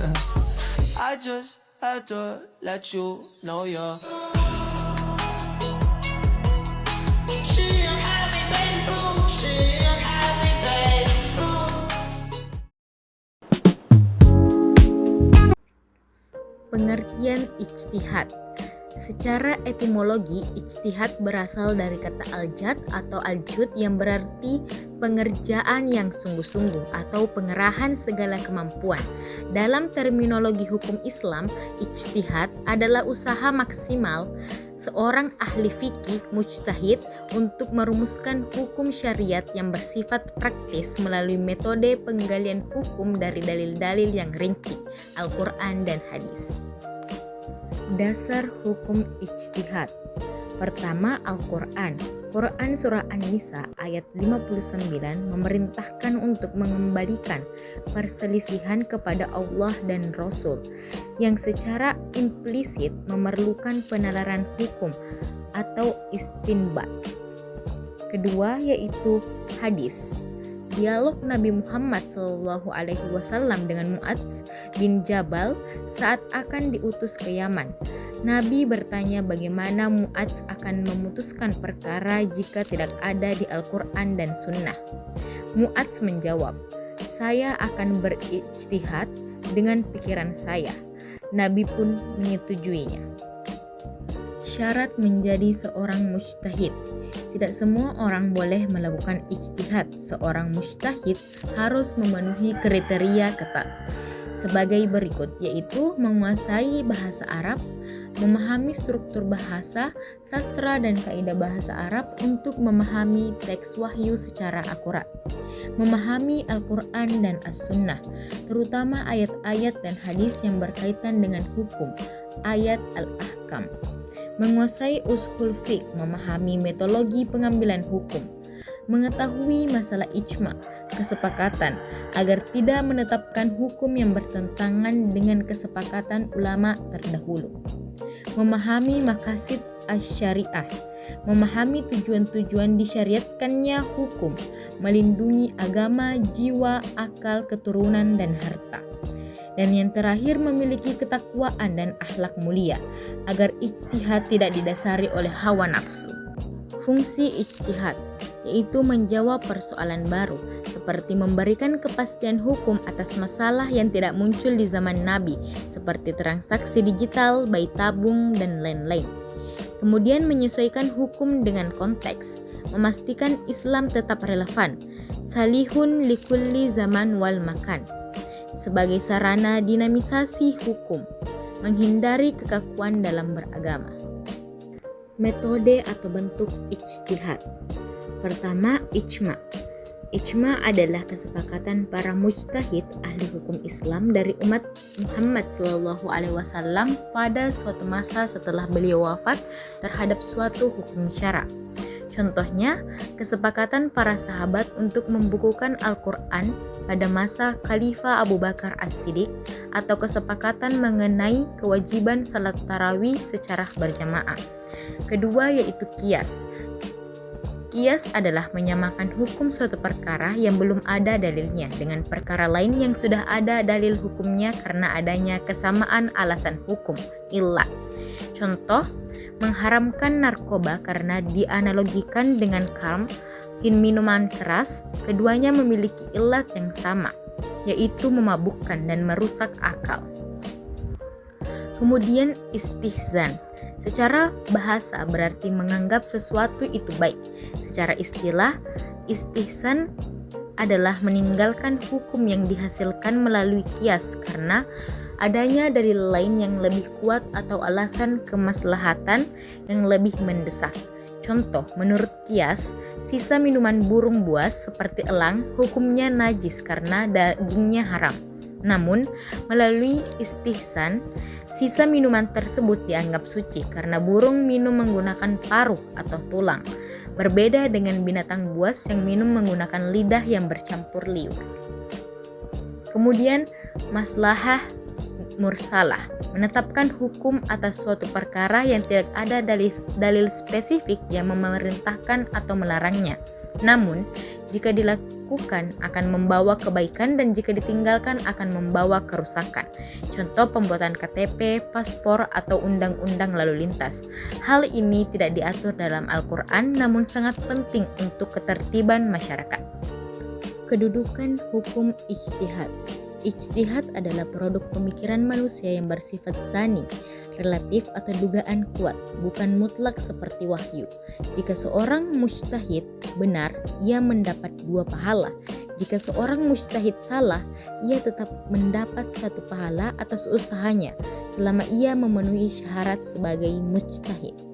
I just had to let you know you're. She a happy baby boo. She a happy baby boo. Pengertian ijtihad. Secara etimologi, ijtihad berasal dari kata al-jad atau al-jud yang berarti pengerjaan yang sungguh-sungguh atau pengerahan segala kemampuan. Dalam terminologi hukum Islam, ijtihad adalah usaha maksimal seorang ahli fikih mujtahid untuk merumuskan hukum syariat yang bersifat praktis melalui metode penggalian hukum dari dalil-dalil yang rinci, Al-Quran dan hadis. Dasar hukum ijtihad. Pertama, Al-Quran. Quran Surah An-Nisa ayat 59 memerintahkan untuk mengembalikan perselisihan kepada Allah dan Rasul, yang secara implisit memerlukan penalaran hukum atau istinbat. Kedua, yaitu hadis. Dialog Nabi Muhammad SAW dengan Mu'adz bin Jabal saat akan diutus ke Yaman. Nabi bertanya bagaimana Mu'adz akan memutuskan perkara jika tidak ada di Al-Quran dan Sunnah. Mu'adz menjawab, "Saya akan berijtihad dengan pikiran saya." Nabi pun menyetujuinya. Syarat menjadi seorang mujtahid. Tidak semua orang boleh melakukan ijtihad. Seorang mujtahid harus memenuhi kriteria ketat sebagai berikut, yaitu menguasai bahasa Arab, memahami struktur bahasa, sastra dan kaidah bahasa Arab untuk memahami teks wahyu secara akurat, memahami Al-Quran dan As-Sunnah, terutama ayat-ayat dan hadis yang berkaitan dengan hukum, ayat Al-Ahkam, menguasai ushul fiqh, memahami metodologi pengambilan hukum, mengetahui masalah ijma, kesepakatan, agar tidak menetapkan hukum yang bertentangan dengan kesepakatan ulama terdahulu, memahami maqasid asy-syariah, memahami tujuan-tujuan disyariatkannya hukum, melindungi agama, jiwa, akal, keturunan, dan harta. Dan yang terakhir, memiliki ketakwaan dan akhlak mulia, agar ijtihad tidak didasari oleh hawa nafsu. Fungsi ijtihad yaitu menjawab persoalan baru, seperti memberikan kepastian hukum atas masalah yang tidak muncul di zaman Nabi, seperti transaksi digital, bayi tabung, dan lain-lain. Kemudian menyesuaikan hukum dengan konteks, memastikan Islam tetap relevan, salihun likulli zaman wal makan, sebagai sarana dinamisasi hukum, menghindari kekakuan dalam beragama. Metode atau bentuk ijtihad. Pertama, ijma. Ijma adalah kesepakatan para mujtahid ahli hukum Islam dari umat Muhammad SAW pada suatu masa setelah beliau wafat terhadap suatu hukum syara. Contohnya, kesepakatan para sahabat untuk membukukan Al-Quran pada masa Khalifah Abu Bakar As-Siddiq, atau kesepakatan mengenai kewajiban salat tarawih secara berjamaah. Kedua, yaitu qiyas. Qiyas adalah menyamakan hukum suatu perkara yang belum ada dalilnya dengan perkara lain yang sudah ada dalil hukumnya karena adanya kesamaan alasan hukum, illat. Contoh, mengharamkan narkoba karena dianalogikan dengan khamr, minuman keras. Keduanya memiliki illat yang sama, yaitu memabukkan dan merusak akal. Kemudian istihzan. Secara bahasa berarti menganggap sesuatu itu baik. Secara istilah, istihsan adalah meninggalkan hukum yang dihasilkan melalui qiyas karena adanya dalil lain yang lebih kuat atau alasan kemaslahatan yang lebih mendesak. Contoh, menurut qiyas, sisa minuman burung buas seperti elang hukumnya najis karena dagingnya haram. Namun, melalui istihsan, sisa minuman tersebut dianggap suci karena burung minum menggunakan paruh atau tulang, berbeda dengan binatang buas yang minum menggunakan lidah yang bercampur liur. Kemudian, maslahah mursalah, menetapkan hukum atas suatu perkara yang tidak ada dalil spesifik yang memerintahkan atau melarangnya. Namun, jika dilakukan dilakukan akan membawa kebaikan dan jika ditinggalkan akan membawa kerusakan. Contoh pembuatan KTP, paspor, atau undang-undang lalu lintas. Hal ini tidak diatur dalam Al-Quran namun sangat penting untuk ketertiban masyarakat. Kedudukan hukum ijtihad. Ijtihad adalah produk pemikiran manusia yang bersifat zani, relatif atau dugaan kuat, bukan mutlak seperti wahyu. Jika seorang mujtahid benar, ia mendapat 2 pahala. Jika seorang mujtahid salah, ia tetap mendapat 1 pahala atas usahanya, selama ia memenuhi syarat sebagai mujtahid.